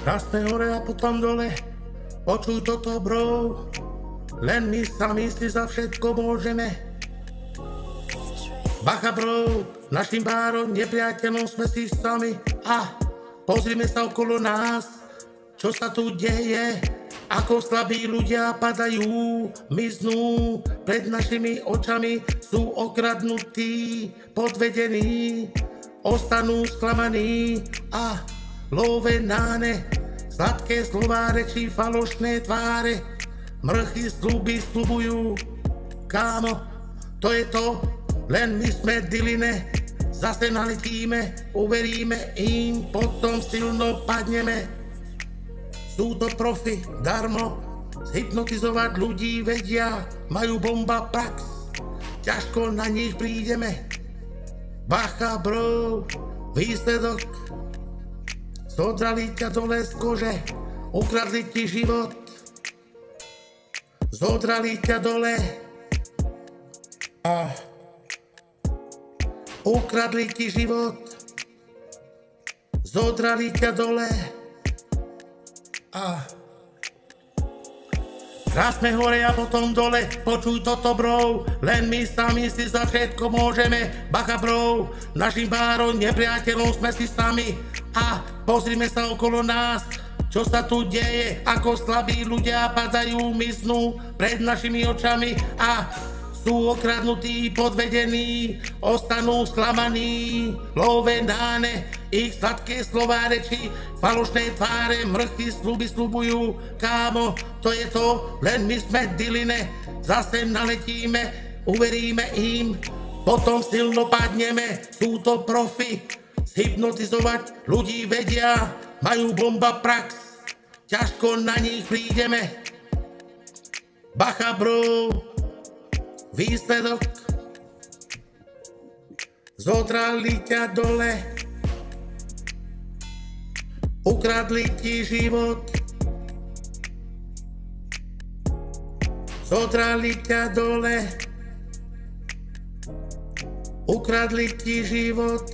Raz sme hore a potom dole, počuj toto bro, len my sami si za všetko môžeme. Bacha bro, našim párom, nepriateľom sme si sami a pozrime sa okolo nás, čo sa tu deje, ako slabí ľudia padajú, miznú, pred našimi očami sú okradnutí, podvedení, ostanú sklamaní a lovenáne, sladké slová rečí, falošné tváre, mrchy sľuby sľubujú. Kámo, to je to, len my sme diline, zase naletíme, uveríme im, potom silno padneme. Sú to profi, darmo, zhypnotizovať ľudí vedia, majú bomba prax, ťažko na nich prídeme. Bacha bro, výsledok, zodrali ťa dole z kože, ukradli ti život, zodrali ťa dole a ukradli ti život, zodrali ťa dole a raz sme hore a potom dole, počuj toto bro, len my sami si za všetko môžeme. Bacha bro, našim párom, nepriateľom sme si sami a pozrime sa okolo nás, čo sa tu deje, ako slabí ľudia padajú, miznú pred našimi očami a sú okradnutí, podvedení, ostanú sklamaní, lovenáne, ich sladké slová reči, falošné tváre, mrchy sľuby sľubujú. Kámo, to je to, len my sme diline, zase naletíme, uveríme im, potom silno padneme. Sú to profi, zhypnotizovať ľudí vedia, majú bomba prax, ťažko na nich prídeme. Bacha bro, výsledok, zodrali ťa dole, ukradli ti život, zodrali ťa dole, ukradli ti život.